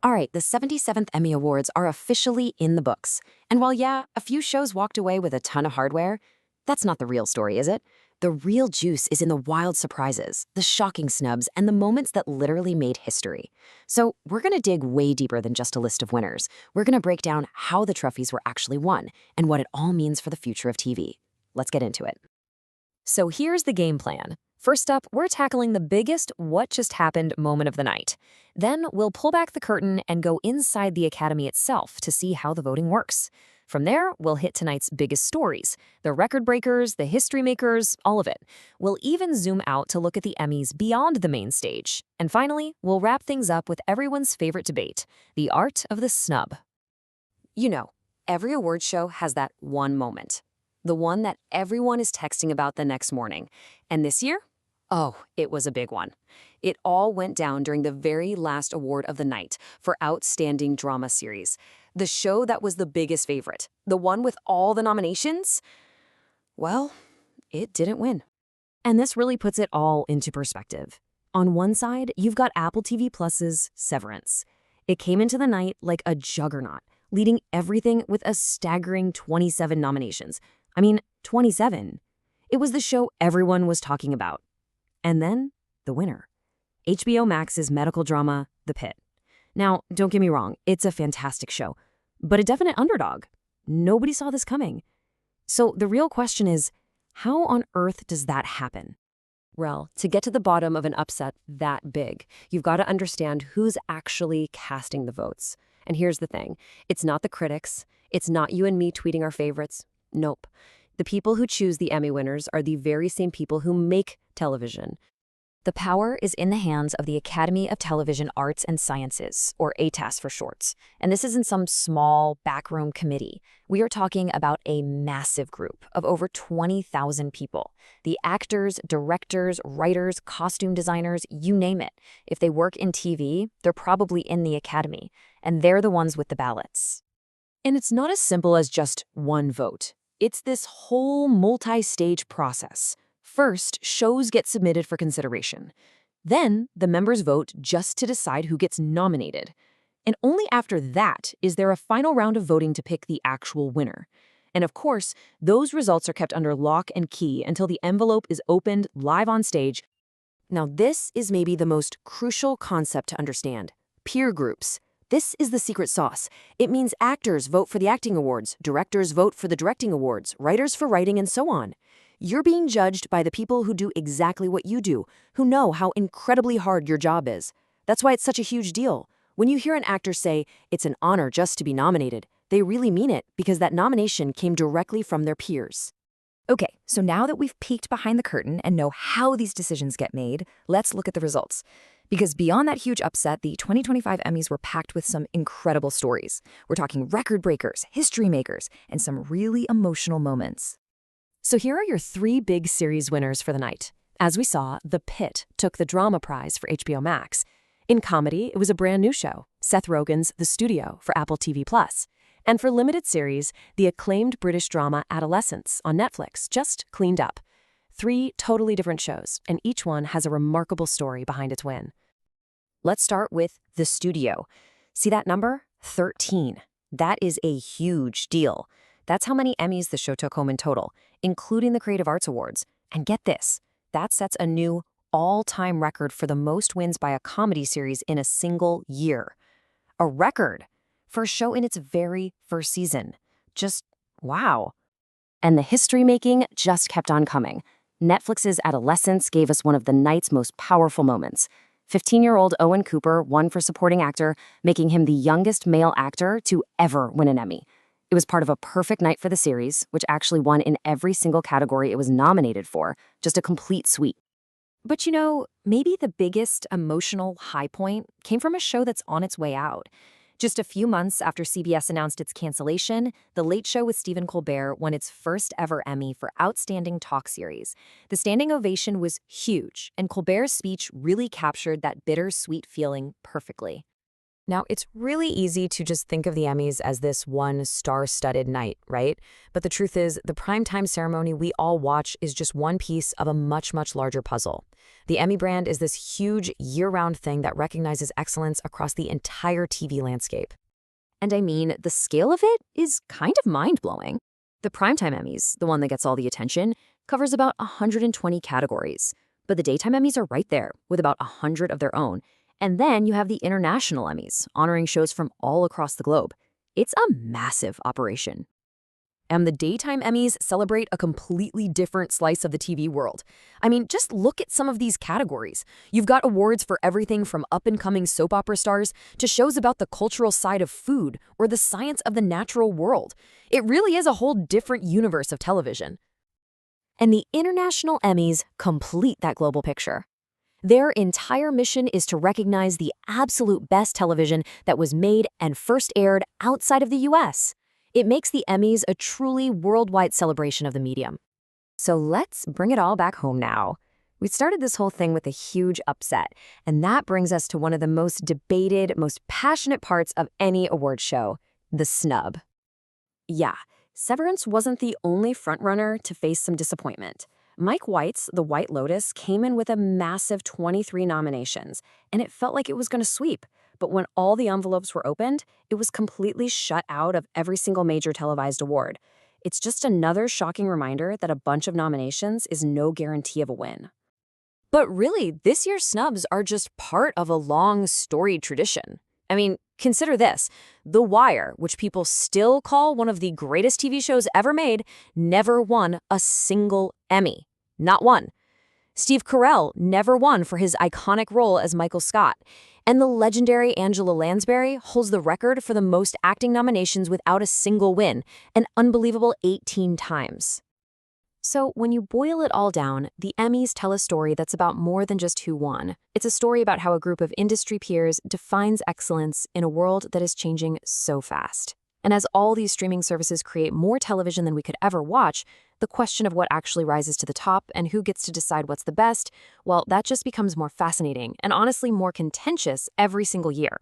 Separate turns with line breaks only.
All right, the 77th Emmy Awards are officially in the books. And while, yeah, a few shows walked away with a ton of hardware, that's not the real story, is it? The real juice is in the wild surprises, the shocking snubs, and the moments that literally made history. So we're going to dig way deeper than just a list of winners. We're going to break down how the trophies were actually won and what it all means for the future of TV. Let's get into it. So here's the game plan. First up, we're tackling the biggest what just happened moment of the night. Then we'll pull back the curtain and go inside the Academy itself to see how the voting works. From there, we'll hit tonight's biggest stories, the record breakers, the history makers, all of it. We'll even zoom out to look at the Emmys beyond the main stage. And finally, we'll wrap things up with everyone's favorite debate, the art of the snub. You know, every award show has that one moment. The one that everyone is texting about the next morning. And this year? Oh, it was a big one. It all went down during the very last award of the night for Outstanding Drama Series. The show that was the biggest favorite, the one with all the nominations, well, it didn't win. And this really puts it all into perspective. On one side, you've got Apple TV Plus's Severance. It came into the night like a juggernaut, leading everything with a staggering 27 nominations. 27. It was the show everyone was talking about. And then, the winner. HBO Max's medical drama, The Pit. Now, don't get me wrong, it's a fantastic show, but a definite underdog. Nobody saw this coming. So the real question is, how on earth does that happen? Well, to get to the bottom of an upset that big, you've got to understand who's actually casting the votes. And here's the thing, it's not the critics, it's not you and me tweeting our favorites. Nope. The people who choose the Emmy winners are the very same people who make television. The power is in the hands of the Academy of Television Arts and Sciences, or ATAS for shorts. And this isn't some small backroom committee. We are talking about a massive group of over 20,000 people. The actors, directors, writers, costume designers, you name it. If they work in TV, they're probably in the Academy, and they're the ones with the ballots. And it's not as simple as just one vote. It's this whole multi-stage process. First, shows get submitted for consideration. Then, the members vote just to decide who gets nominated. And only after that is there a final round of voting to pick the actual winner. And of course, those results are kept under lock and key until the envelope is opened live on stage. Now, this is maybe the most crucial concept to understand. Peer groups. This is the secret sauce. It means actors vote for the acting awards, directors vote for the directing awards, writers for writing, and so on. You're being judged by the people who do exactly what you do, who know how incredibly hard your job is. That's why it's such a huge deal. When you hear an actor say, it's an honor just to be nominated, they really mean it because that nomination came directly from their peers. Okay, so now that we've peeked behind the curtain and know how these decisions get made, let's look at the results. Because beyond that huge upset, the 2025 Emmys were packed with some incredible stories. We're talking record breakers, history makers, and some really emotional moments. So here are your three big series winners for the night. As we saw, The Pit took the drama prize for HBO Max. In comedy, it was a brand new show, Seth Rogen's The Studio for Apple TV+. And for limited series, the acclaimed British drama Adolescence on Netflix just cleaned up. 3 totally different shows, and each one has a remarkable story behind its win. Let's start with The Studio. See that number? 13. That is a huge deal. That's how many Emmys the show took home in total, including the Creative Arts Awards. And get this, that sets a new all-time record for the most wins by a comedy series in a single year. A record for a show in its very first season. Just wow. And the history-making just kept on coming. Netflix's Adolescence gave us one of the night's most powerful moments. 15-year-old Owen Cooper won for supporting actor, making him the youngest male actor to ever win an Emmy. It was part of a perfect night for the series, which actually won in every single category it was nominated for, just a complete sweep. But you know, maybe the biggest emotional high point came from a show that's on its way out. Just a few months after CBS announced its cancellation, The Late Show with Stephen Colbert won its first ever Emmy for Outstanding Talk Series. The standing ovation was huge, and Colbert's speech really captured that bittersweet feeling perfectly. Now, it's really easy to just think of the Emmys as this one star-studded night, right? But the truth is, the primetime ceremony we all watch is just one piece of a much, much larger puzzle. The Emmy brand is this huge, year-round thing that recognizes excellence across the entire TV landscape. And I mean, the scale of it is kind of mind-blowing. The Primetime Emmys, the one that gets all the attention, covers about 120 categories. But the Daytime Emmys are right there, with about 100 of their own. And then you have the International Emmys, honoring shows from all across the globe. It's a massive operation. And the Daytime Emmys celebrate a completely different slice of the TV world. I mean, just look at some of these categories. You've got awards for everything from up-and-coming soap opera stars to shows about the cultural side of food or the science of the natural world. It really is a whole different universe of television. And the International Emmys complete that global picture. Their entire mission is to recognize the absolute best television that was made and first aired outside of the US. It makes the Emmys a truly worldwide celebration of the medium. So let's bring it all back home now. We started this whole thing with a huge upset, and that brings us to one of the most debated, most passionate parts of any award show, the snub. Yeah, Severance wasn't the only frontrunner to face some disappointment. Mike White's The White Lotus came in with a massive 23 nominations, and it felt like it was going to sweep. But when all the envelopes were opened, it was completely shut out of every single major televised award. It's just another shocking reminder that a bunch of nominations is no guarantee of a win. But really, this year's snubs are just part of a long, storied tradition. I mean, consider this. The Wire, which people still call one of the greatest TV shows ever made, never won a single Emmy. Not one. Steve Carell never won for his iconic role as Michael Scott. And the legendary Angela Lansbury holds the record for the most acting nominations without a single win, an unbelievable 18 times. So when you boil it all down, the Emmys tell a story that's about more than just who won. It's a story about how a group of industry peers defines excellence in a world that is changing so fast. And as all these streaming services create more television than we could ever watch, the question of what actually rises to the top and who gets to decide what's the best, well, that just becomes more fascinating and honestly more contentious every single year.